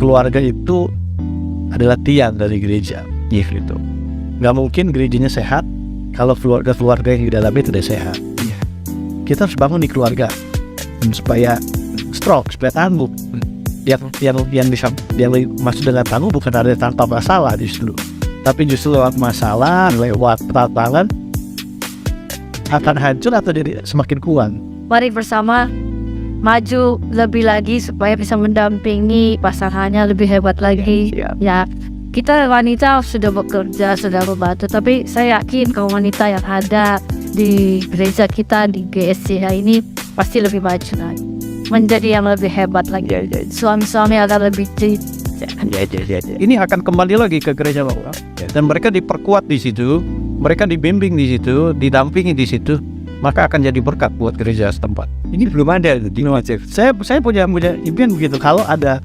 keluarga itu adalah tiang dari gereja, gitu. Nggak mungkin gerejanya sehat kalau keluarga yang di dalamnya tidak sehat. Kita harus bangun di keluarga supaya strong, supaya tangguh. Yang maksud dengan tangguh bukan ada tanpa masalah justru, tapi justru lewat masalah, lewat tantangan akan hancur atau jadi semakin kuat. Mari bersama maju lebih lagi supaya bisa mendampingi pasangannya lebih hebat lagi. Ya, kita wanita sudah bekerja, sudah membantu, tapi saya yakin kaum wanita yang ada di gereja kita di GSCH ini pasti lebih maju lagi, menjadi yang lebih hebat lagi. Suami-suami akan lebih Ini akan kembali lagi ke gereja lokal, dan mereka diperkuat di situ, mereka dibimbing di situ, didampingi di situ, maka akan jadi berkat buat gereja setempat. Ini belum ada di Innovatif. Saya punya impian begitu, kalau ada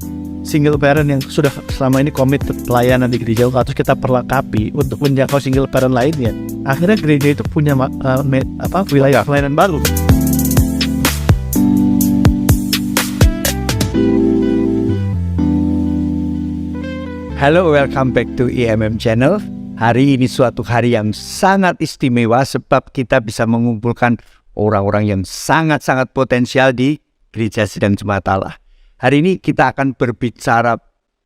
single parent yang sudah selama ini komit pelayanan di gereja lokal, terus kita perlengkapi untuk menjangkau single parent lainnya, akhirnya gereja itu punya wilayah pelayanan baru. Halo, welcome back to EMM Channel. Hari ini suatu hari yang sangat istimewa sebab kita bisa mengumpulkan orang-orang yang sangat-sangat potensial di Gereja Sidang Jemaat Allah. Hari ini kita akan berbicara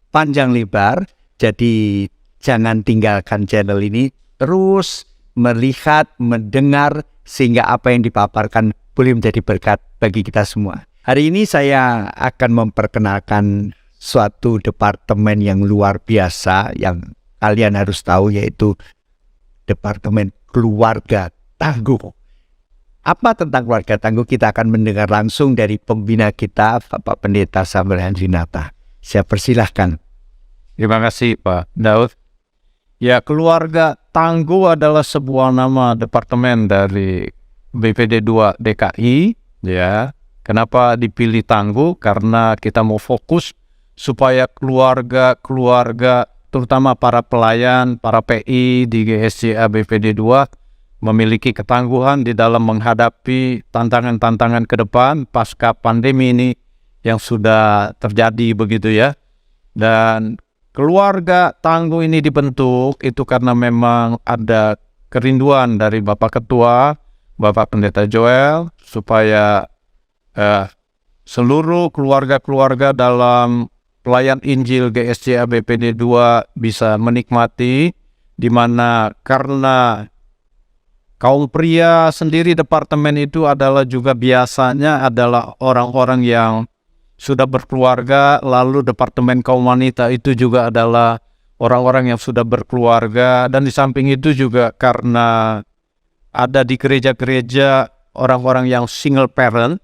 panjang lebar, jadi jangan tinggalkan channel ini, terus melihat, mendengar, sehingga apa yang dipaparkan boleh menjadi berkat bagi kita semua. Hari ini saya akan memperkenalkan suatu departemen yang luar biasa yang kalian harus tahu, yaitu Departemen Keluarga Tangguh. Apa tentang keluarga tangguh? Kita akan mendengar langsung dari pembina kita, Bapak Pendeta Samuel Hendrinata. Saya persilahkan. Terima kasih Pak Daud. Ya, keluarga tangguh adalah sebuah nama departemen dari BPD 2 DKI. Ya, kenapa dipilih tangguh? Karena kita mau fokus supaya keluarga terutama para pelayan, para PI di GSCA BPD 2 memiliki ketangguhan di dalam menghadapi tantangan-tantangan ke depan pasca pandemi ini yang sudah terjadi begitu ya. Dan keluarga tangguh ini dibentuk itu karena memang ada kerinduan dari Bapak Ketua, Bapak Pendeta Joel, supaya seluruh keluarga-keluarga dalam pelayan Injil GSCA BPD 2 bisa menikmati, di mana karena kaum pria sendiri departemen itu adalah juga biasanya adalah orang-orang yang sudah berkeluarga, lalu departemen kaum wanita itu juga adalah orang-orang yang sudah berkeluarga, dan di samping itu juga karena ada di gereja-gereja orang-orang yang single parent,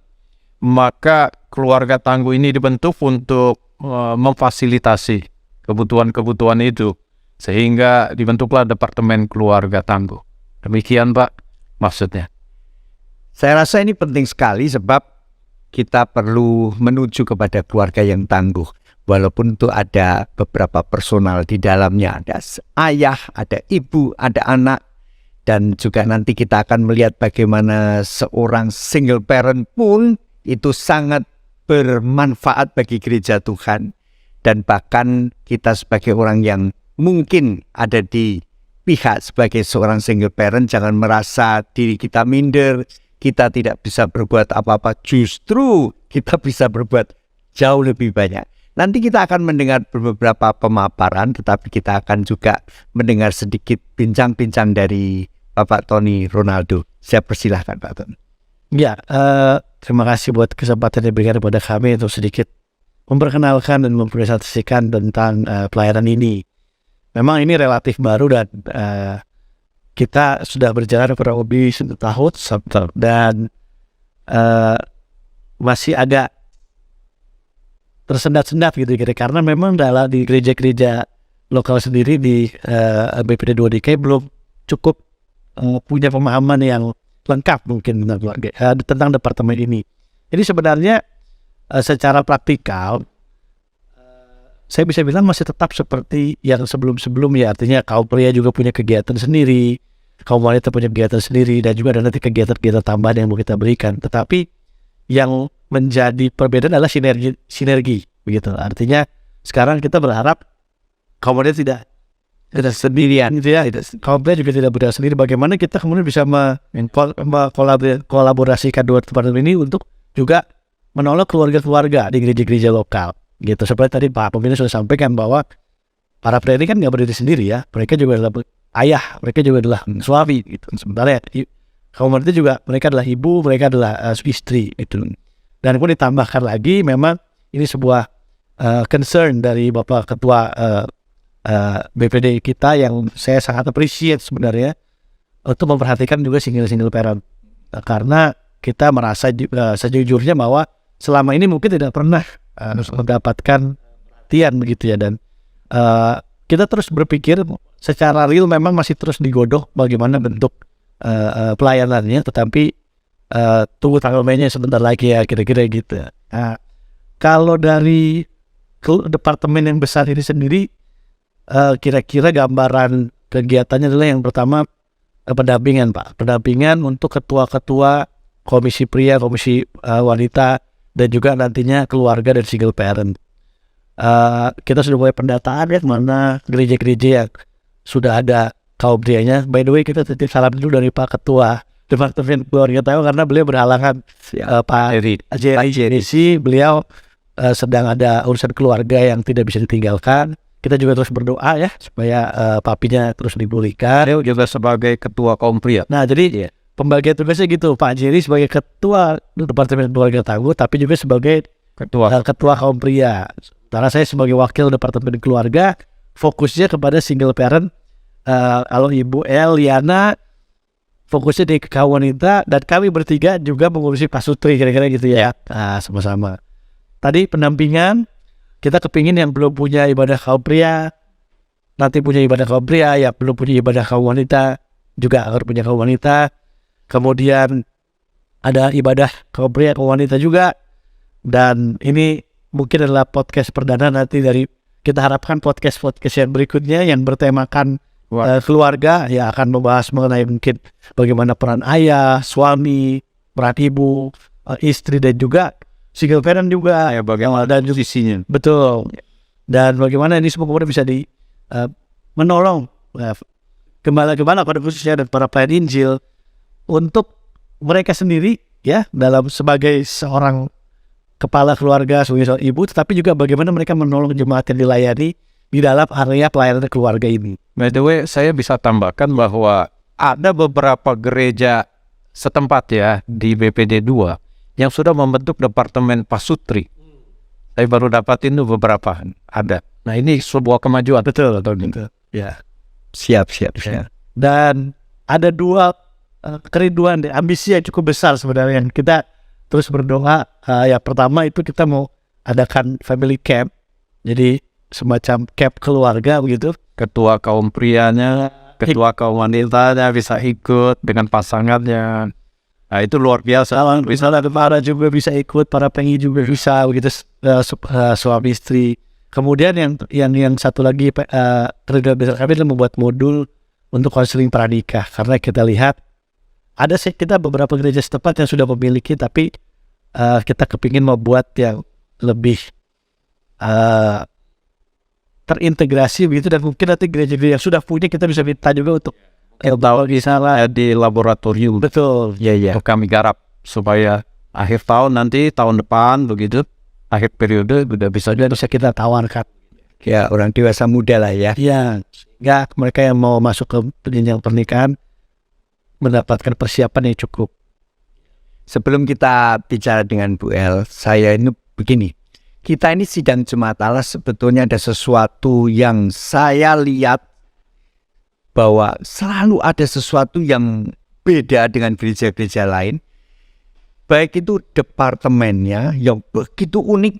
maka keluarga tangguh ini dibentuk untuk memfasilitasi kebutuhan-kebutuhan itu, sehingga dibentuklah Departemen Keluarga Tangguh. Demikian Pak maksudnya. Saya rasa ini penting sekali sebab kita perlu menuju kepada keluarga yang tangguh. Walaupun itu ada beberapa personal di dalamnya, ada ayah, ada ibu, ada anak, dan juga nanti kita akan melihat bagaimana seorang single parent pun itu sangat bermanfaat bagi gereja Tuhan. Dan bahkan kita sebagai orang yang mungkin ada di pihak sebagai seorang single parent, jangan merasa diri kita minder, kita tidak bisa berbuat apa-apa. Justru kita bisa berbuat jauh lebih banyak. Nanti kita akan mendengar beberapa pemaparan, tetapi kita akan juga mendengar sedikit bincang-bincang dari Bapak Tony Ronaldo. Saya persilahkan Pak Tony. Ya, terima kasih buat kesempatan yang diberikan kepada kami untuk sedikit memperkenalkan dan mempresentasikan tentang pelayanan ini. Memang ini relatif baru dan kita sudah berjalan kurang lebih 1 tahun dan masih agak tersendat-sendat gitu karena memang di gereja-gereja lokal sendiri di BPD 2 DKI belum cukup punya pemahaman yang lengkap mungkin tentang departemen ini. Jadi sebenarnya secara praktikal saya bisa bilang masih tetap seperti yang sebelum-sebelumnya. Artinya kaum pria juga punya kegiatan sendiri, kaum wanita punya kegiatan sendiri, dan juga ada nanti kegiatan-kegiatan tambahan yang mau kita berikan. Tetapi yang menjadi perbedaan adalah sinergi begitu. Artinya Sekarang kita berharap kaum pria tidak sendirian gitu ya. Kaum pria juga tidak berada sendiri. Bagaimana kita kemudian bisa kolaborasikan dua departemen ini untuk juga menolong keluarga-keluarga di gereja-gereja lokal gitu. Seperti tadi Pak Pembina sudah sampaikan bahwa para pria ini kan nggak berdiri sendiri ya, mereka juga adalah ayah, mereka juga adalah suami gitu. Sementara kaum wanita juga mereka adalah ibu, mereka adalah istri itu. Dan kemudian ditambahkan lagi memang ini sebuah concern dari Bapak Ketua BPD kita yang saya sangat appreciate sebenarnya untuk memperhatikan juga single parent, karena kita merasa sejujurnya bahwa selama ini mungkin tidak pernah mendapatkan perhatian begitu ya, dan kita terus berpikir secara real memang masih terus digodok bagaimana bentuk pelayanannya, tetapi tunggu tanggal mainnya sebentar lagi ya kira-kira gitu. Nah, kalau dari departemen yang besar ini sendiri, kira-kira gambaran kegiatannya adalah yang pertama pendampingan Pak, pendampingan untuk ketua-ketua komisi pria, komisi wanita, dan juga nantinya keluarga dan single parent. Kita sudah mulai pendataan ya mana gereja-gereja yang sudah ada kaum prianya. By the way, kita titip salam dulu dari Pak Ketua Departemen Keluarga Tahu, karena beliau berhalangan. Pak Jerry, beliau sedang ada urusan keluarga yang tidak bisa ditinggalkan. Kita juga terus berdoa ya supaya papinya terus dipulihkan. Dia juga sebagai ketua kaum pria. Nah, jadi pembagian tugasnya gitu, Pak Jerry sebagai ketua Departemen Keluarga Tangguh, tapi juga sebagai ketua kaum pria. Karena saya sebagai wakil Departemen Keluarga, fokusnya kepada single parent. Kalau Ibu Liana fokusnya di kaum wanita, dan kami bertiga juga mengurusi pasutri, kira-kira gitu ya. Nah, sama-sama. Tadi pendampingan, kita kepingin yang belum punya ibadah kaum pria nanti punya ibadah kaum pria, ya belum punya ibadah kaum wanita juga harus punya kaum wanita. Kemudian ada ibadah kaum pria, kaum wanita juga. Dan ini mungkin adalah podcast perdana nanti dari, kita harapkan podcast yang berikutnya yang bertemakan keluarga, ya akan membahas mengenai mungkin bagaimana peran ayah, suami, peran ibu, istri, dan juga single parent juga ya, bagaimana dan sisinya. Betul. Dan bagaimana ini semua kemudian bisa menolong gembala-gembala pada khususnya dan para pelayan Injil untuk mereka sendiri ya, dalam sebagai seorang kepala keluarga, sebagai seorang ibu, tetapi juga bagaimana mereka menolong jemaat yang dilayani di dalam area pelayanan keluarga ini. By the way, saya bisa tambahkan bahwa ada beberapa gereja setempat ya di BPD 2 yang sudah membentuk departemen pasutri. Saya baru dapatin tuh beberapa ada. Nah, ini sebuah kemajuan. Betul. Ya. Siap. Dan ada dua kerinduan dan ambisi yang cukup besar sebenarnya yang kita terus berdoa. Ya pertama itu kita mau adakan family camp. Jadi semacam camp keluarga begitu. Ketua kaum prianya, ketua kaum wanitanya bisa ikut dengan pasangannya. Nah, itu luar biasa. Misalnya para juga bisa ikut, para pengi juga bisa begitu, suami istri. Kemudian yang satu lagi kerinduan besar kami adalah membuat modul untuk konseling pranikah, karena kita lihat ada kita beberapa gereja setempat yang sudah memiliki, tapi kita kepingin membuat yang lebih terintegrasi begitu, dan mungkin nanti gereja-gereja yang sudah punya kita bisa minta juga untuk tahu misalnya di laboratorium. Betul. Ya. Kami garap supaya akhir tahun nanti, tahun depan begitu, akhir periode sudah bisa kita tawarkan. Ya, orang dewasa muda lah ya. Ya, nggak, mereka yang mau masuk ke jenjang pernikahan mendapatkan persiapan yang cukup. Sebelum kita bicara dengan Bu El, saya ini begini. Kita ini sidang Jemaat Allah sebetulnya ada sesuatu yang saya lihat bahwa selalu ada sesuatu yang beda dengan gereja-gereja lain. Baik itu departemennya yang begitu unik.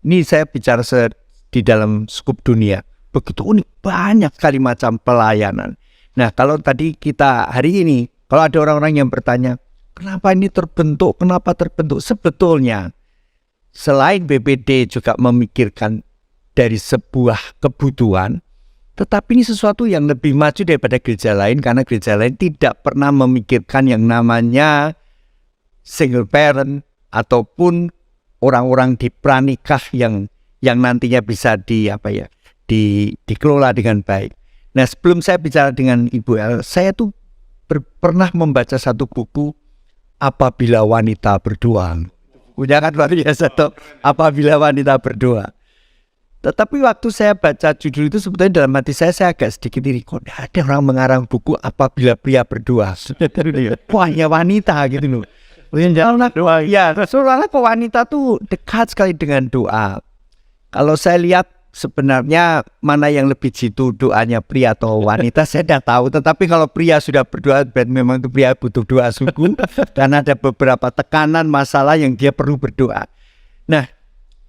Ini saya bicara di dalam skup dunia. Begitu unik, banyak sekali macam pelayanan. Nah, kalau tadi kita hari ini, kalau ada orang-orang yang bertanya, kenapa ini terbentuk, sebetulnya selain BPD juga memikirkan dari sebuah kebutuhan, tetapi ini sesuatu yang lebih maju daripada gereja lain, karena gereja lain tidak pernah memikirkan yang namanya single parent ataupun orang-orang di pranikah yang yang nantinya bisa dikelola dengan baik. Nah, sebelum saya bicara dengan Ibu El, saya tuh pernah membaca satu buku, Apabila Wanita Berdoa. Punya kan luar biasa tuh, Apabila Wanita Berdoa. Tetapi waktu saya baca judul itu sebetulnya dalam hati saya agak sedikit iri. Kok ada orang mengarang buku Apabila Pria Berdoa? Wah, ya wanita gitu loh. Ya, soalnya wanita tuh dekat sekali dengan doa. Kalau saya lihat sebenarnya mana yang lebih jitu, doanya pria atau wanita, saya tidak tahu. Tetapi kalau pria sudah berdoa, berarti memang itu pria butuh doa sungguh. Dan ada beberapa tekanan masalah yang dia perlu berdoa. Nah,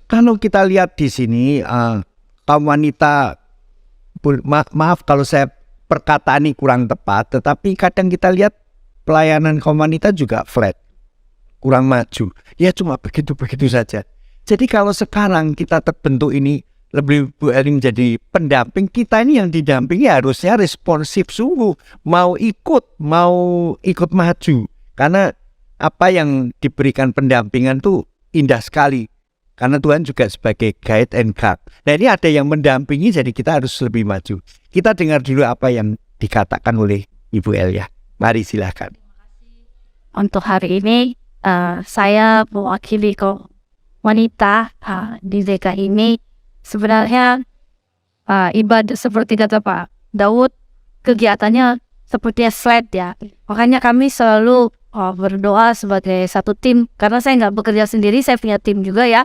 kalau kita lihat di sini, kaum wanita, maaf kalau saya perkataan ini kurang tepat, tetapi kadang kita lihat pelayanan kaum wanita juga flat, kurang maju. Ya cuma begitu-begitu saja. Jadi kalau sekarang kita terbentuk ini, lebih Bu Eli menjadi pendamping, kita ini yang didampingi harusnya responsif sungguh, mau ikut maju. Karena apa yang diberikan pendampingan tuh indah sekali. Karena Tuhan juga sebagai guide and guard. Nah, ini ada yang mendampingi, jadi kita harus lebih maju. Kita dengar dulu apa yang dikatakan oleh Ibu Elia. Mari silahkan. Untuk hari ini saya mewakili kaum wanita di DKI ini. Sebenarnya ibadah seperti kata Pak Daud, kegiatannya seperti slide ya. Makanya kami selalu berdoa sebagai satu tim. Karena saya nggak bekerja sendiri, saya punya tim juga ya.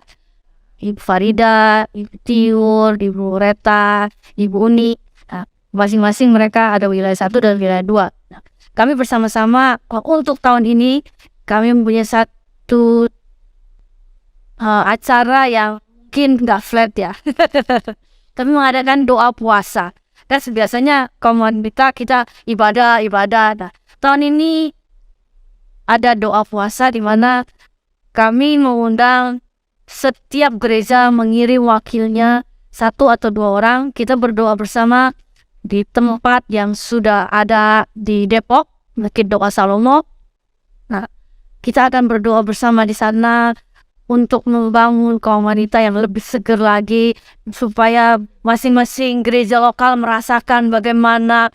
Ibu Farida, Ibu Tiur, Ibu Reta, Ibu Uni. Masing-masing mereka ada wilayah 1 dan wilayah 2. Nah, kami bersama-sama untuk tahun ini kami mempunyai satu acara yang mungkin nggak flat ya. Kami mengadakan doa puasa. Dan biasanya komunitas kita ibadah. Nah, tahun ini ada doa puasa di mana kami mengundang setiap gereja mengirim wakilnya 1 atau 2 orang. Kita berdoa bersama di tempat yang sudah ada di Depok, Bukit Doa Salomo. Nah, kita akan berdoa bersama di sana untuk membangun kaum wanita yang lebih seger lagi, supaya masing-masing gereja lokal merasakan bagaimana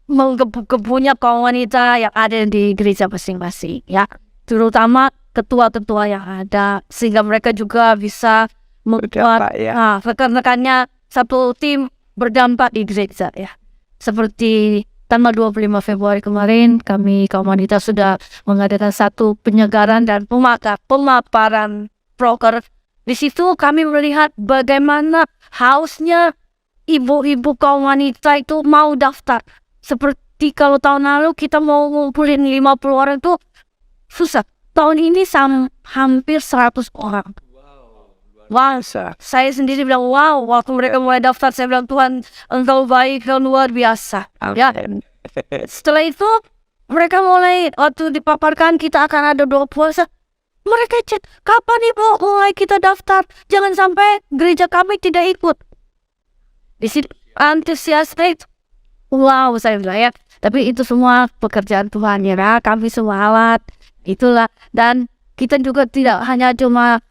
menggebu-gebunya kaum wanita yang ada di gereja masing-masing ya, terutama ketua-ketua yang ada, sehingga mereka juga bisa membuat rekan-rekannya satu tim berdampak di gereja ya. Seperti tanggal 25 Februari kemarin kami kaum wanita sudah mengadakan satu penyegaran dan pemaparan proker. Di situ kami melihat bagaimana hausnya ibu-ibu kaum wanita itu mau daftar. Seperti kalau tahun lalu kita mau ngumpulin 50 orang itu susah. Tahun ini hampir 100 orang. Wow, saya sendiri bilang wow, waktu mereka mulai daftar saya bilang Tuhan engkau baik, engkau luar biasa. Ya. Setelah itu mereka mulai waktu dipaparkan kita akan ada doa puasa. Mereka chat, kapan ibu mulai kita daftar? Jangan sampai gereja kami tidak ikut. Di situ antusiasnya itu, wow saya bilang ya. Tapi itu semua pekerjaan Tuhan ya, kami semua alat. Itulah, dan kita juga tidak hanya cuma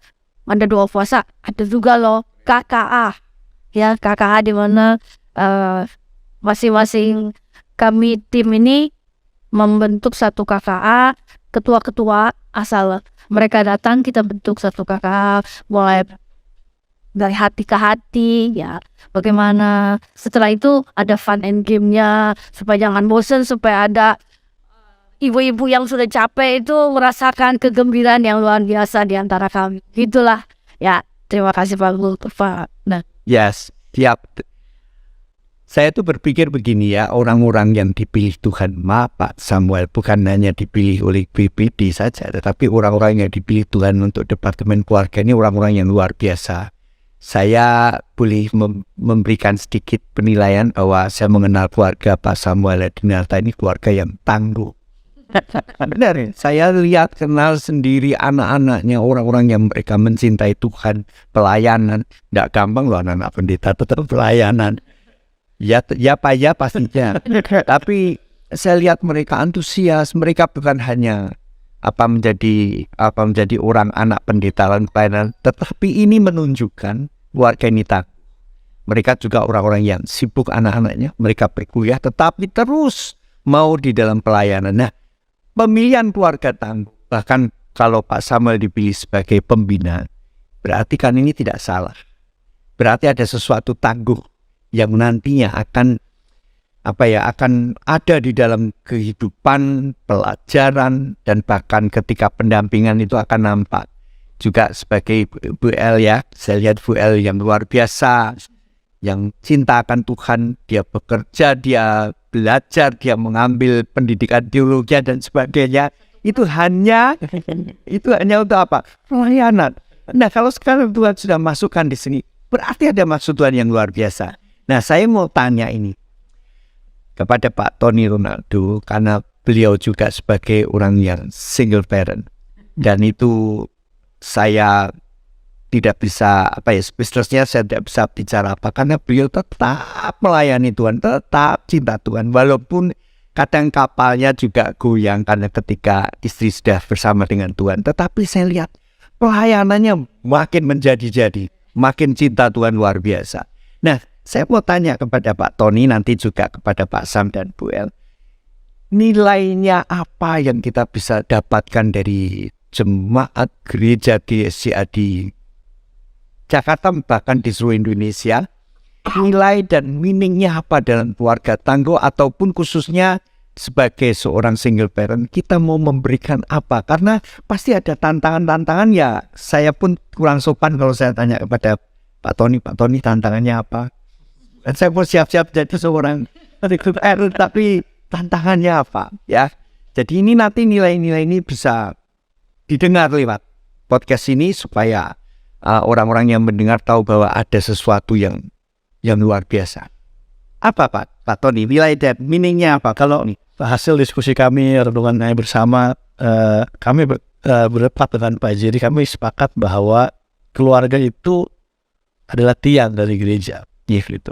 ada doa puasa, ada juga loh KKA ya, KKA di mana masing-masing kami tim ini membentuk satu KKA, ketua-ketua asal mereka datang kita bentuk satu KKA, mulai dari hati ke hati ya, bagaimana setelah itu ada fun and game-nya supaya jangan bosan, supaya ada ibu-ibu yang sudah capek itu merasakan kegembiraan yang luar biasa di antara kami. Itulah ya. Terima kasih Pak. Nah. Yes, siap. Saya tuh berpikir begini ya, orang-orang yang dipilih Tuhan, Pak Samuel, bukan hanya dipilih oleh BPD saja, tetapi orang-orang yang dipilih Tuhan untuk Departemen Keluarga ini orang-orang yang luar biasa. Saya boleh memberikan sedikit penilaian bahwa saya mengenal keluarga Pak Samuel Edinata ini keluarga yang tangguh. Benar ya, saya lihat kenal sendiri anak-anaknya, orang-orang yang mereka mencintai Tuhan, pelayanan. Tidak gampang loh anak-anak pendeta tetap pelayanan. Ya Pak ya pastinya. Tapi saya lihat mereka antusias, mereka bukan hanya menjadi orang anak pendeta dan pelayanan, tetapi ini menunjukkan keluarga ini tangguh. Mereka juga orang-orang yang sibuk anak-anaknya, mereka berkuliah tetapi terus mau di dalam pelayanan. Nah, pemilihan keluarga tangguh, bahkan kalau Pak Samuel dipilih sebagai pembina, berarti kan ini tidak salah. Berarti ada sesuatu tangguh yang nantinya akan akan ada di dalam kehidupan, pelajaran, dan bahkan ketika pendampingan itu akan nampak. Juga sebagai Bu El ya, saya lihat Bu El yang luar biasa, yang cinta akan Tuhan, dia bekerja, dia belajar, dia mengambil pendidikan teologi dan sebagainya. Itu hanya untuk apa? Pelayanan. Nah, kalau sekarang Tuhan sudah masukkan di sini, berarti ada maksud Tuhan yang luar biasa. Nah, saya mau tanya ini kepada Pak Tony Ronaldo, karena beliau juga sebagai orang yang single parent, dan itu saya tidak bisa spesialisnya saya tidak bisa bicara apa, karena beliau tetap melayani Tuhan, tetap cinta Tuhan, walaupun kadang kapalnya juga goyang karena ketika istri sudah bersama dengan Tuhan. Tetapi saya lihat pelayanannya makin menjadi-jadi, makin cinta Tuhan luar biasa. Nah, saya mau tanya kepada Pak Tony, nanti juga kepada Pak Sam dan Bu El, nilainya apa yang kita bisa dapatkan dari jemaat gereja GSCA di Jakarta, bahkan di seluruh Indonesia? Nilai dan meaningnya apa dalam keluarga tangguh, ataupun khususnya sebagai seorang single parent, kita mau memberikan apa? Karena pasti ada tantangan-tantangan ya. Saya pun kurang sopan kalau saya tanya kepada Pak Tony tantangannya apa? Dan saya mau siap-siap jadi seorang single parent, tapi tantangannya apa? Ya, jadi ini nanti nilai-nilai ini bisa didengar lewat podcast ini supaya orang-orang yang mendengar tahu bahwa ada sesuatu yang luar biasa. Apa Pak Tony, nilai dan meaningnya apa? Kalau Hasil diskusi kami, renungan bersama, kami berempat dengan Pak Jerry, kami sepakat bahwa keluarga itu adalah tiang dari gereja. Gitu.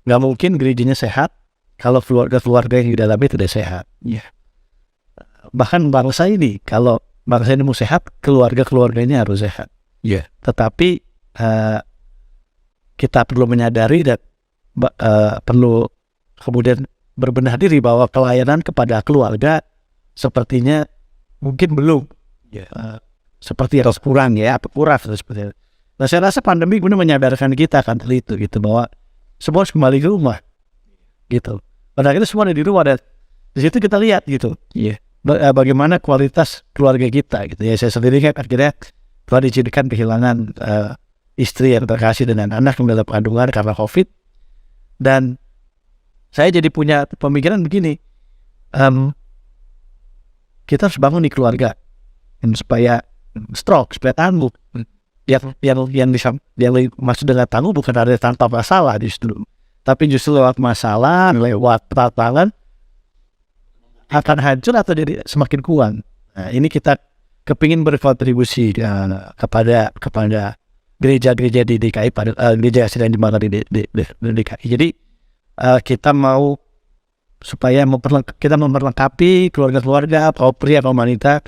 Nggak mungkin gerejanya sehat kalau keluarga yang di dalamnya tidak sehat. Bahkan bangsa ini, kalau bangsa ini mau sehat, keluarga-keluarganya harus sehat. Tetapi kita perlu menyadari dan perlu kemudian berbenah diri bahwa pelayanan kepada keluarga sepertinya mungkin belum seperti yang kurang seperti itu. Nah, saya rasa pandemi benar menyadarkan kita kan itu gitu, bahwa semua harus kembali ke rumah gitu. Pada akhirnya semua ada di rumah, dan di situ kita lihat gitu bagaimana kualitas keluarga kita gitu ya. Saya sendiri kan akhirnya telah diizinkan kehilangan istri yang terkasih dengan anak yang dalam kandungan karena COVID, dan saya jadi punya pemikiran begini, kita harus bangun di keluarga supaya strong, supaya tangguh. Yang maksud dengan tangguh bukan ada tanpa masalah justru, tapi justru lewat masalah, lewat tantangan akan hancur atau jadi semakin kuat. Nah, ini kita kepingin berkontribusi kepada gereja-gereja di DKI, pada gereja yang sedang dibangun di DKI. Jadi kita mau supaya kita memperlengkapi keluarga-keluarga, kaum pria, kaum wanita.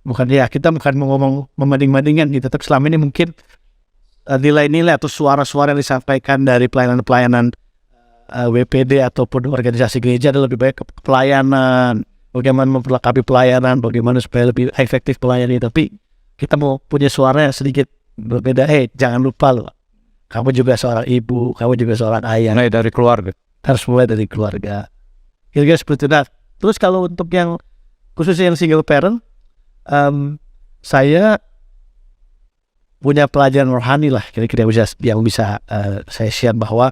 Kita bukan mau ngomong membanding-bandingkan gitu, tapi selama ini mungkin nilai-nilai atau suara-suara yang disampaikan dari pelayanan-pelayanan WPD ataupun organisasi gereja adalah lebih baik ke pelayanan, bagaimana memperlengkapi pelayanan, bagaimana supaya lebih efektif pelayanan. Tapi kita mau punya suara yang sedikit berbeda. Jangan lupa loh, kamu juga seorang ibu, kamu juga seorang ayah. Mulai dari keluarga. Harus mulai dari keluarga. Kira-kira seperti itu. Nah, terus kalau untuk yang khususnya yang single parent, saya punya pelajaran rohani lah kira-kira yang bisa saya share, bahwa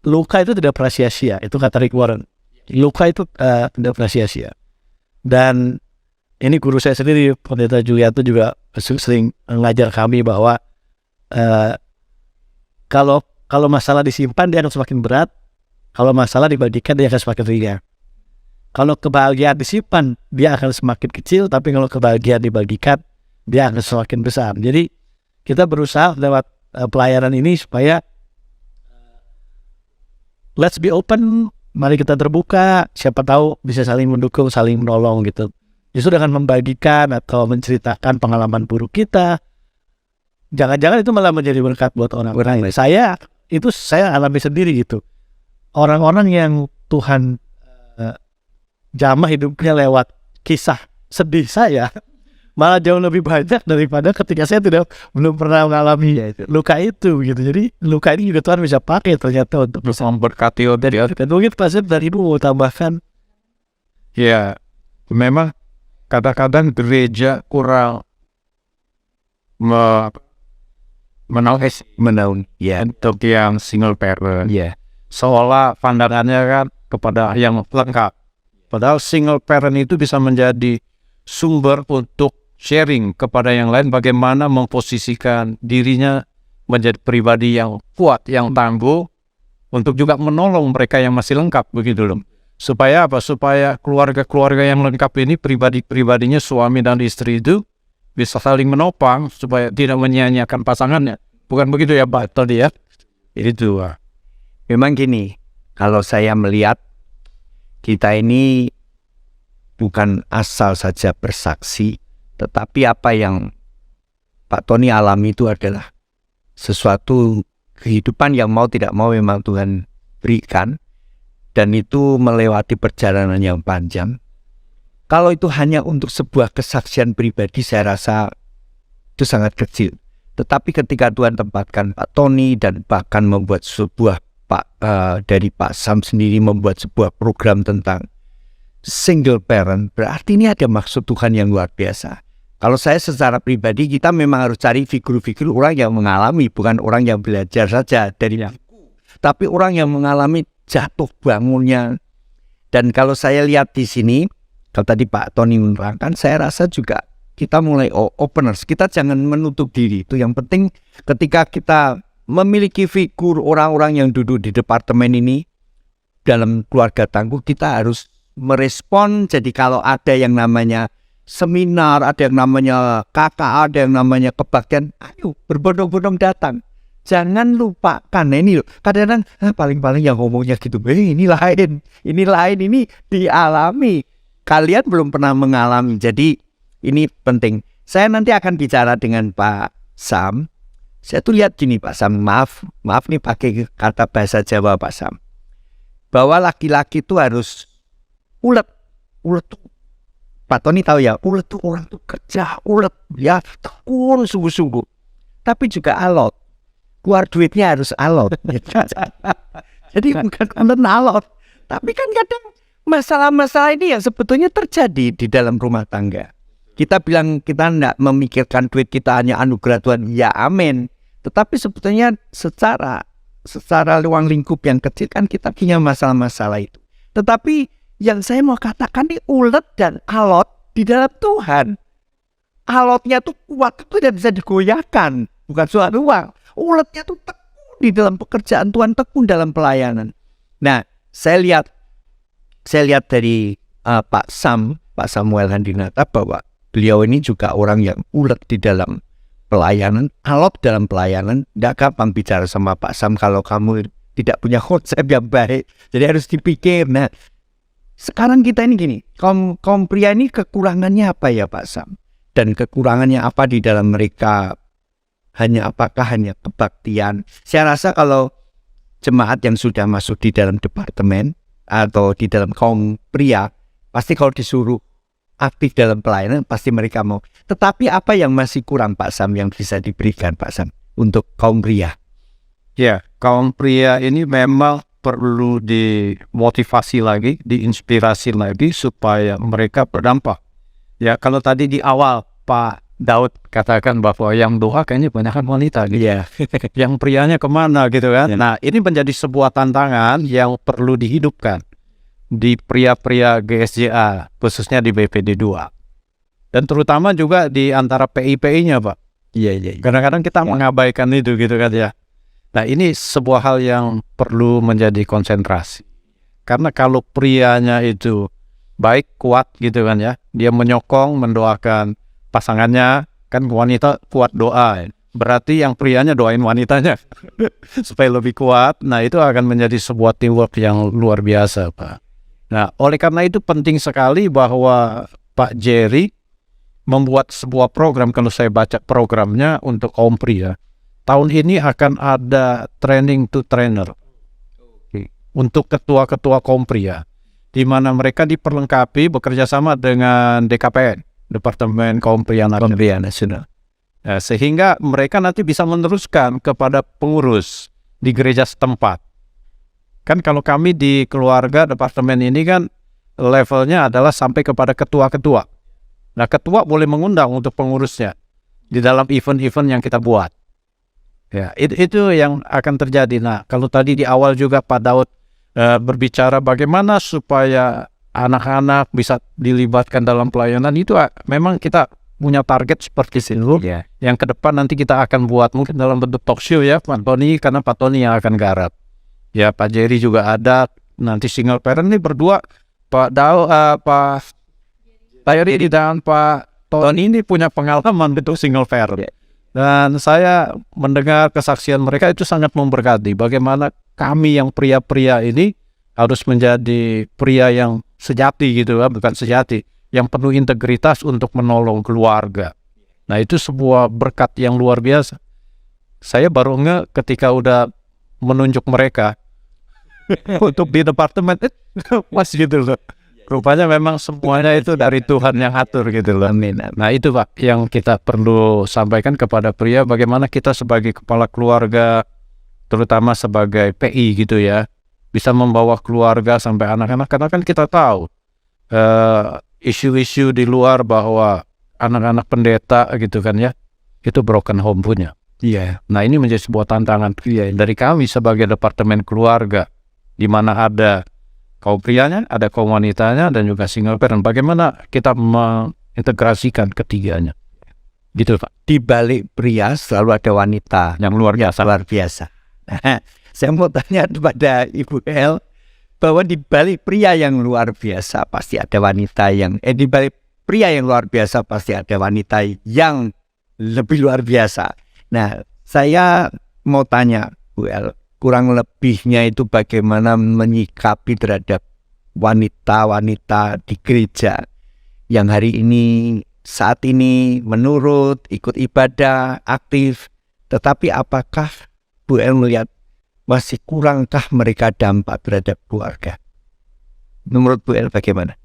luka itu tidak pernah sia-sia. Itu kata Rick Warren. Luka itu tidak pernah sia-sia. Dan ini guru saya sendiri, Pendeta Julianto, juga sering mengajar kami bahwa kalau masalah disimpan dia akan semakin berat, kalau masalah dibagikan dia akan semakin ringan. Kalau kebahagiaan disimpan dia akan semakin kecil, tapi kalau kebahagiaan dibagikan dia akan semakin besar. Jadi kita berusaha lewat pelayanan ini supaya let's be open, mari kita terbuka, siapa tahu bisa saling mendukung, saling menolong gitu. Justru dengan membagikan atau menceritakan pengalaman buruk kita, jangan-jangan itu malah menjadi berkat buat orang lain. Saya alami sendiri gitu. Orang-orang yang Tuhan jamah hidupnya lewat kisah sedih saya malah jauh lebih banyak daripada ketika saya belum pernah mengalami luka itu gitu. Jadi luka ini juga Tuhan bisa pakai ternyata untuk Bisa memberkati dan mungkin Pastor dari Ibu mau tambahkan. Ya, memang kadang-kadang gereja kurang Menaung. Ya. untuk yang single parent. Ya. Seolah pandangannya kan kepada yang lengkap. Padahal single parent itu bisa menjadi sumber untuk sharing kepada yang lain bagaimana memposisikan dirinya menjadi pribadi yang kuat, yang tangguh untuk juga menolong mereka yang masih lengkap begitu loh. Supaya apa? Supaya keluarga-keluarga yang lengkap ini pribadi-pribadinya suami dan istri itu bisa saling menopang supaya tidak menyia-nyiakan pasangannya. Bukan begitu ya Pak tadi ya? Itu. Memang gini, kalau saya melihat kita ini bukan asal saja bersaksi, tetapi apa yang Pak Tony alami itu adalah sesuatu kehidupan yang mau tidak mau memang Tuhan berikan, dan itu melewati perjalanan yang panjang. Kalau itu hanya untuk sebuah kesaksian pribadi, saya rasa itu sangat kecil. Tetapi ketika Tuhan tempatkan Pak Tony dan bahkan membuat sebuah dari Pak Sam sendiri membuat sebuah program tentang single parent, berarti ini ada maksud Tuhan yang luar biasa. Kalau saya secara pribadi, kita memang harus cari figur-figur orang yang mengalami, bukan orang yang belajar saja dari buku, tapi orang yang mengalami jatuh bangunnya. Dan kalau saya lihat di sini, kalau tadi Pak Tony menerangkan, saya rasa juga kita mulai openers, kita jangan menutup diri. Itu yang penting ketika kita memiliki figur orang-orang yang duduk di departemen ini dalam keluarga tangguh, kita harus merespon. Jadi kalau ada yang namanya seminar, ada yang namanya KK, ada yang namanya kebaktian, ayo berbondong-bondong datang. Jangan lupakan ini loh. Kadang-kadang paling-paling yang ngomongnya gitu, ini lain, ini dialami. Kalian belum pernah mengalami. Jadi ini penting. Saya nanti akan bicara dengan Pak Sam. Saya tuh lihat gini Pak Sam, maaf nih pakai kata bahasa Jawa Pak Sam, bahwa laki-laki itu harus ulet tuh, Pak Tony tahu ya, ulet tuh orang tuh kerja, ulet ya, tekun sungguh-sungguh, tapi juga alot, keluar duitnya harus alot. Jadi bukan konten alot, tapi kan kadang masalah-masalah ini yang sebetulnya terjadi di dalam rumah tangga. Kita bilang kita tidak memikirkan duit, kita hanya anugerah Tuhan, ya amin. Tetapi sebetulnya secara ruang lingkup yang kecil kan kita punya masalah-masalah itu. Tetapi yang saya mau katakan ini ulet dan alot di dalam Tuhan. Alotnya tuh kuat, itu tidak bisa digoyahkan. Bukan soal uang. Uletnya tuh tekun di dalam pekerjaan Tuhan, tekun dalam pelayanan. Nah, saya lihat dari Pak Samuel Handinata bahwa beliau ini juga orang yang ulet di dalam pelayanan, alot dalam pelayanan. Tidak gampang bicara sama Pak Sam kalau kamu tidak punya konsep yang baik. Jadi harus dipikir. Nah, sekarang kita ini gini, kaum pria ini kekurangannya apa ya Pak Sam? Dan kekurangannya apa di dalam mereka? Apakah hanya kebaktian? Saya rasa kalau jemaat yang sudah masuk di dalam departemen atau di dalam kaum pria, pasti kalau disuruh aktif dalam pelayanan pasti mereka mau. Tetapi apa yang masih kurang Pak Sam yang bisa diberikan Pak Sam untuk kaum pria? Ya, kaum pria ini memang perlu dimotivasi lagi, diinspirasi lagi supaya mereka berdampak. Ya, kalau tadi di awal Pak Daud katakan bahwa yang doa kayaknya kebanyakan wanita gitu. Iya. Yang prianya kemana gitu kan. Nah, ini menjadi sebuah tantangan yang perlu dihidupkan di pria-pria GSJA, khususnya di BPD 2. Dan terutama juga di antara PI-PI-nya Pak. Iya. Kadang-kadang kita mengabaikan itu gitu kan ya. Nah, ini sebuah hal yang perlu menjadi konsentrasi. Karena kalau prianya itu baik, kuat gitu kan ya, dia menyokong, mendoakan pasangannya, kan wanita kuat doa. Berarti yang prianya doain wanitanya supaya lebih kuat. Nah, itu akan menjadi sebuah teamwork yang luar biasa Pak. Nah, oleh karena itu penting sekali bahwa Pak Jerry membuat sebuah program. Kalau saya baca programnya untuk kaum pria, tahun ini akan ada training to trainer untuk ketua-ketua kaum pria, di mana mereka diperlengkapi bekerja sama dengan DKPN, Departemen Kaum Pria Nasional. Sehingga mereka nanti bisa meneruskan kepada pengurus di gereja setempat. Kan kalau kami di keluarga departemen ini kan levelnya adalah sampai kepada ketua-ketua. Nah, ketua boleh mengundang untuk pengurusnya di dalam event-event yang kita buat. Ya, itu yang akan terjadi. Nah, kalau tadi di awal juga Pak Daud berbicara bagaimana supaya anak-anak bisa dilibatkan dalam pelayanan, itu memang kita punya target seperti itu. Yang ke depan nanti kita akan buat mungkin dalam bentuk talk show ya Pak Tony, karena Pak Tony yang akan garap. Ya, Pak Jerry juga ada, nanti single parent nih berdua, Pak Jerry dan Pak Tony ini punya pengalaman bentuk single parent. Dan saya mendengar kesaksian mereka itu sangat memberkati. Bagaimana kami yang pria-pria ini harus menjadi pria yang sejati gitu, bukan sejati, yang penuh integritas untuk menolong keluarga. Nah, itu sebuah berkat yang luar biasa. Saya baru ketika udah menunjuk mereka untuk di departemen, mas gitu loh. Rupanya memang semuanya itu dari Tuhan yang atur gitu loh. Amin. Nah, itu Pak yang kita perlu sampaikan kepada pria, bagaimana kita sebagai kepala keluarga, terutama sebagai PI gitu ya, bisa membawa keluarga sampai anak-anak. Karena kan kita tahu isu-isu di luar bahwa anak-anak pendeta gitu kan ya, itu broken home punya. Iya. Nah, ini menjadi sebuah tantangan dari kami sebagai departemen keluarga, di mana ada kaum prianya, ada kaum wanitanya, dan juga single parent. Bagaimana kita mengintegrasikan ketiganya? Gitu Pak. Di balik pria selalu ada wanita Yang luar biasa. luar biasa. Nah, saya mau tanya kepada Ibu El, bahwa di balik pria yang luar biasa pasti ada wanita yang di balik pria yang luar biasa pasti ada wanita yang lebih luar biasa. Nah, saya mau tanya Bu El, kurang lebihnya itu bagaimana menyikapi terhadap wanita-wanita di gereja yang hari ini, saat ini menurut, ikut ibadah, aktif, tetapi apakah Bu El melihat masih kurangkah mereka dampak terhadap keluarga? Menurut Bu El bagaimana?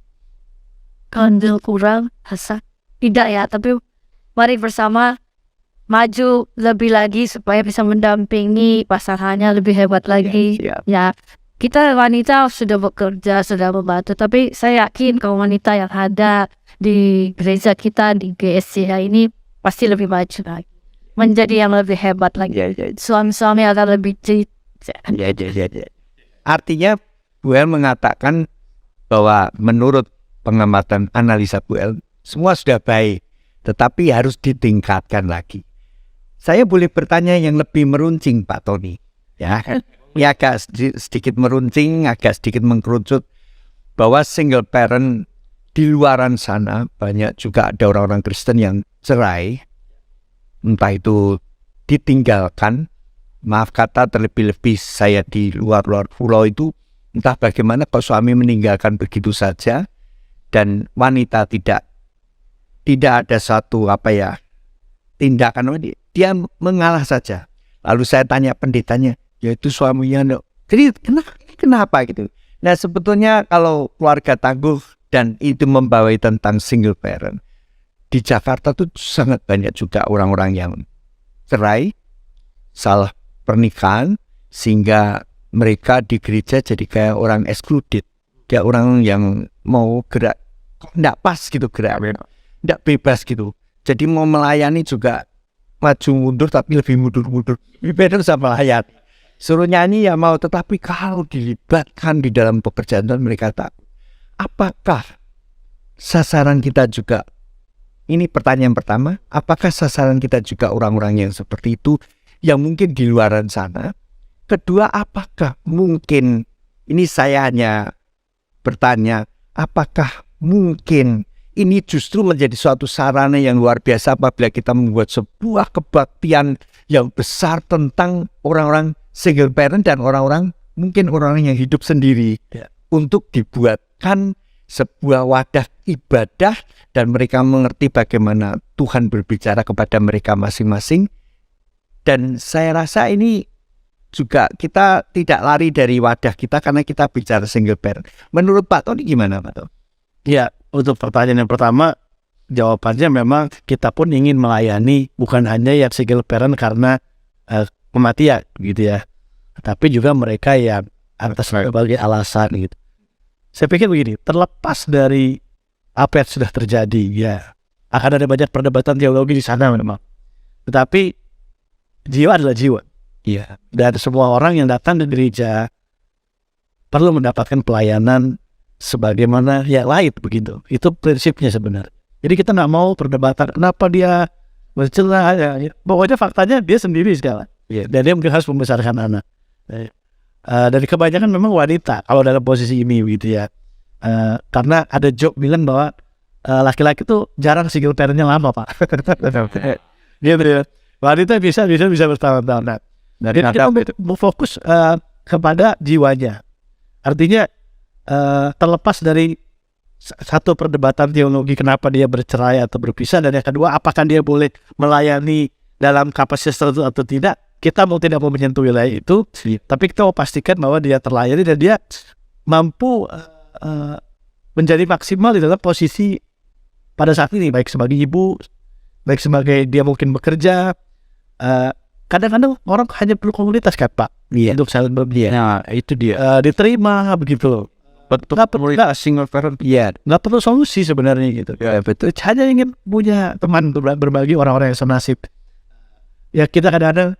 Kandil kurang, hasa tidak ya, tapi mari bersama maju lebih lagi supaya bisa mendampingi pasangannya lebih hebat lagi. Ya, kita wanita sudah bekerja, sudah membantu, tapi saya yakin kaum wanita yang ada di gereja kita di GSCH ini pasti lebih maju lagi, menjadi yang lebih hebat lagi. Suami-suami akan lebih Artinya Bu El mengatakan bahwa menurut pengamatan analisa Bu El, semua sudah baik, tetapi harus ditingkatkan lagi. Saya boleh bertanya yang lebih meruncing Pak Tony, ya, ini agak sedikit meruncing, agak sedikit mengkerucut, bahwa single parent di luaran sana banyak juga ada orang-orang Kristen yang cerai, entah itu ditinggalkan, maaf kata terlebih-lebih saya di luar pulau itu, entah bagaimana kalau suami meninggalkan begitu saja dan wanita tidak ada satu tindakan, dia mengalah saja. Lalu saya tanya pendetanya, yaitu suaminya, jadi kenapa gitu? Nah, sebetulnya kalau keluarga tangguh dan itu membawa tentang single parent, di Jakarta tuh sangat banyak juga orang-orang yang cerai, salah pernikahan, sehingga mereka di gereja jadi kayak orang excluded, kayak orang yang mau gerak nggak pas gitu, gerak nggak bebas gitu. Jadi mau melayani juga maju mundur, tapi lebih mundur-mundur. Beda sama melayani. Suruh nyanyi ya mau, tetapi kalau dilibatkan di dalam pekerjaan mereka takut. Apakah sasaran kita juga, ini pertanyaan pertama, apakah sasaran kita juga orang-orang yang seperti itu, yang mungkin di luaran sana? Kedua, apakah mungkin, ini saya hanya bertanya, apakah mungkin ini justru menjadi suatu sarana yang luar biasa apabila kita membuat sebuah kebaktian yang besar tentang orang-orang single parent dan orang-orang, mungkin orang-orang yang hidup sendiri, untuk dibuatkan sebuah wadah ibadah dan mereka mengerti bagaimana Tuhan berbicara kepada mereka masing-masing. Dan saya rasa ini juga kita tidak lari dari wadah kita karena kita bicara single parent. Menurut Pak Tony gimana Pak Tony? Ya, untuk pertanyaan yang pertama, jawabannya memang kita pun ingin melayani bukan hanya yang single parent karena kematian gitu ya, tapi juga mereka yang atas berbagai alasan gitu. Saya pikir begini, terlepas dari apa yang sudah terjadi, ya akan ada banyak perdebatan teologi di sana memang. Tetapi jiwa adalah jiwa. Iya. Dan semua orang yang datang ke gereja perlu mendapatkan pelayanan sebagaimana yang lain begitu. Itu prinsipnya sebenarnya. Jadi kita nggak mau perdebatan kenapa dia mencela. Ya. Pokoknya faktanya dia sendiri sekarang. Iya. Dan dia mungkin harus membesarkan anak. Dari kebanyakan memang wanita kalau dalam posisi ini gitu ya. Karena ada joke bilang bahwa laki-laki tuh jarang single parentnya lama Pak. Gitu ya. Wanita bisa bertahun-tahun. Nah, jadi kita mau fokus kepada jiwanya. Artinya terlepas dari satu perdebatan teologi kenapa dia bercerai atau berpisah, dan yang kedua apakah dia boleh melayani dalam kapasitas tertentu atau tidak, kita mau tidak mau menyentuh wilayah itu, tapi kita mau pastikan bahwa dia terlayani dan dia mampu menjadi maksimal di dalam posisi pada saat ini, baik sebagai ibu, baik sebagai dia mungkin bekerja. Kadang-kadang orang hanya perlu komunitas kan Pak, untuk saling berbeda. Nah, itu dia. Diterima begitu. Bentuk Nggak perlu single parent. Iya. nggak perlu solusi sebenarnya gitu. Ya, betul. Hanya ingin punya teman berbagi orang-orang yang senasib. Ya kita kadang-kadang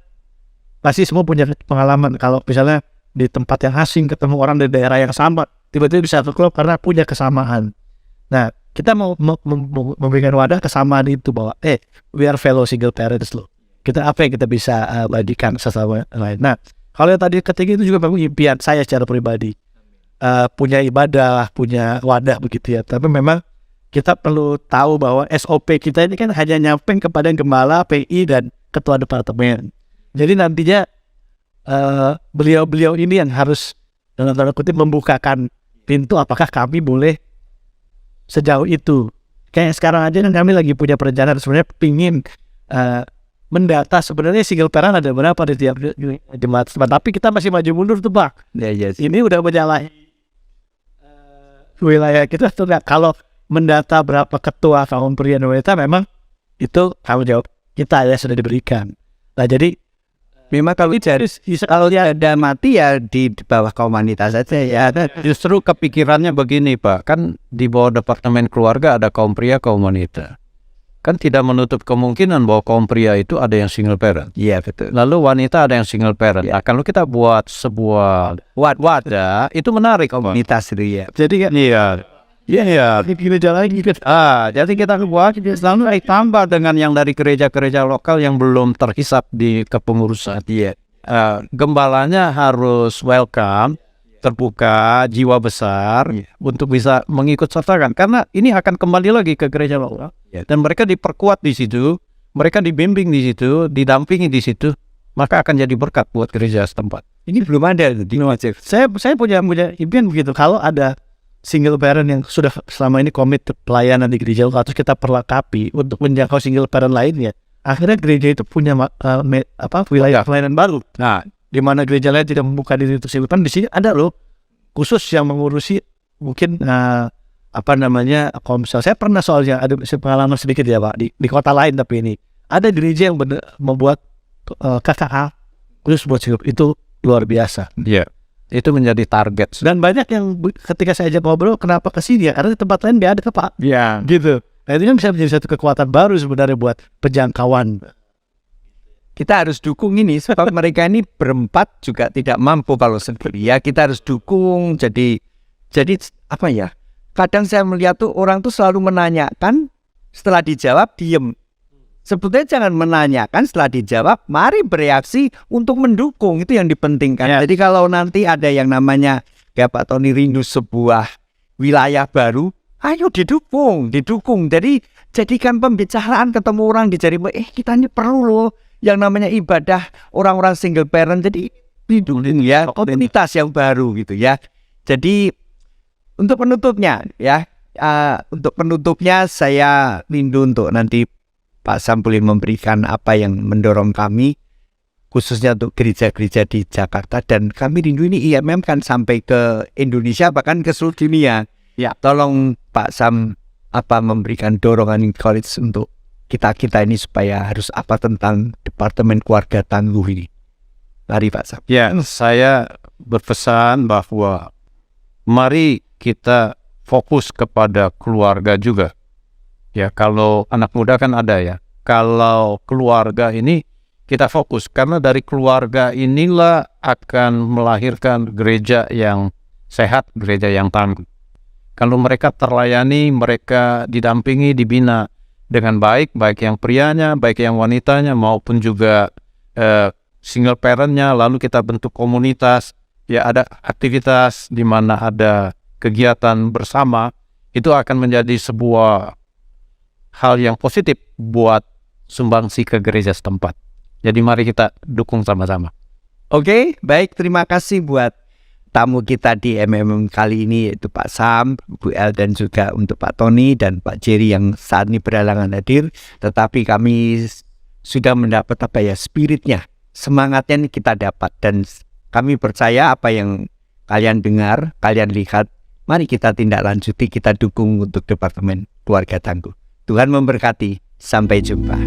pasti semua punya pengalaman kalau misalnya di tempat yang asing ketemu orang dari daerah yang sama, tiba-tiba bisa satu klub karena punya kesamaan. Nah, kita mau memberikan wadah kesamaan itu bahwa we are fellow single parents loh. Kita apa yang kita bisa bagikan sesama lain. Nah, kalau yang tadi ketiga itu juga memang impian saya secara pribadi. Punya ibadah, punya wadah begitu ya. Tapi memang kita perlu tahu bahwa SOP kita ini kan hanya nyampe kepada gembala, PI dan ketua departemen. Jadi nantinya beliau-beliau ini yang harus dalam tanda kutip membukakan pintu apakah kami boleh sejauh itu. Kayak sekarang aja kan kami lagi punya perencanaan sebenarnya pingin mendata sebenarnya single parent ada berapa di tiap jemaat, tapi kita masih maju mundur tuh Pak. Yes. Ini udah menyalahi wilayah kita tuh nggak. Kalau mendata berapa ketua kaum pria dan wanita memang itu tanggung jawab kita ya sudah diberikan. Nah jadi Memang kalau dia ada mati ya di bawah kaum wanita saja ya. Justru kepikirannya begini Pak, kan di bawah departemen keluarga ada kaum pria, kaum wanita. Kan tidak menutup kemungkinan bahwa kaum pria itu ada yang single parent. Iya betul. Lalu wanita ada yang single parent. Nah, kalau kita buat sebuah wadah, itu menarik Om. Komunitas itu ya. jadi kan Iya. gini jalan gitu. Jadi kita buat selalu tambah dengan yang dari gereja-gereja lokal yang belum terhisap di kepengurusan. Iya. Gembalanya harus welcome, terbuka, jiwa besar untuk bisa mengikut sertakan. Karena ini akan kembali lagi ke gereja lokal. Dan mereka diperkuat di situ, mereka dibimbing di situ, didampingi di situ, maka akan jadi berkat buat gereja setempat. Ini belum ada di Wajib. Saya punya impian begitu, kalau ada single parent yang sudah selama ini komit pelayanan di gereja lokal, terus kita perlengkapi untuk menjangkau single parent lainnya, akhirnya gereja itu punya wilayah pelayanan baru. Nah, di mana gereja lain tidak membuka diri untuk single parent, di sini ada loh khusus yang mengurusi mungkin komsel. Saya pernah soalnya ada pengalaman sedikit ya Pak di kota lain, tapi ini ada gereja yang membuat KKA khusus buat single, itu luar biasa. Iya. Itu menjadi target. Dan banyak yang ketika saya ajak ngobrol kenapa ke sini ya, karena di tempat lain nggak ada Pak. Iya. Gitu. Nah itu kan bisa menjadi satu kekuatan baru sebenarnya buat penjangkauan. Kita harus dukung ini sebab mereka ini berempat juga tidak mampu kalau sendiri ya. Kita harus dukung. Jadi apa ya? Kadang saya melihat tuh orang tuh selalu menanyakan, setelah dijawab diem. Sebetulnya jangan menanyakan, setelah dijawab mari bereaksi untuk mendukung, itu yang dipentingkan. Ya. Jadi kalau nanti ada yang namanya kayak Pak Tony rindu sebuah wilayah baru, ayo didukung. Jadi jadikan pembicaraan, ketemu orang dicari, kita ini perlu loh yang namanya ibadah orang-orang single parent. Jadi ya komunitas yang baru gitu ya. Jadi untuk penutupnya ya, untuk penutupnya saya rindu untuk nanti Pak Sam boleh memberikan apa yang mendorong kami khususnya untuk gereja-gereja di Jakarta, dan kami rindu ini IMM kan sampai ke Indonesia bahkan ke seluruh dunia. Ya. Tolong Pak Sam memberikan dorongan encourage untuk kita ini supaya harus apa tentang Departemen Keluarga Tangguh ini. Mari Pak Sam. Ya, saya berpesan bahwa mari kita fokus kepada keluarga juga. Ya, kalau anak muda kan ada ya. Kalau keluarga ini kita fokus, karena dari keluarga inilah akan melahirkan gereja yang sehat, gereja yang tangguh. Kalau mereka terlayani, mereka didampingi, dibina dengan baik yang prianya, baik yang wanitanya, maupun juga single parentnya, lalu kita bentuk komunitas, ya ada aktivitas di mana ada kegiatan bersama, itu akan menjadi sebuah hal yang positif buat sumbangsi ke gereja setempat. Jadi mari kita dukung sama-sama. Oke, baik, terima kasih buat tamu kita di MMM kali ini, yaitu Pak Sam, Bu El, dan juga untuk Pak Tony dan Pak Jerry yang saat ini berhalangan hadir. Tetapi kami sudah mendapat spiritnya, semangatnya ini kita dapat, dan kami percaya apa yang kalian dengar, kalian lihat, mari kita tindak lanjuti, kita dukung untuk Departemen Keluarga Tangguh. Tuhan memberkati, sampai jumpa.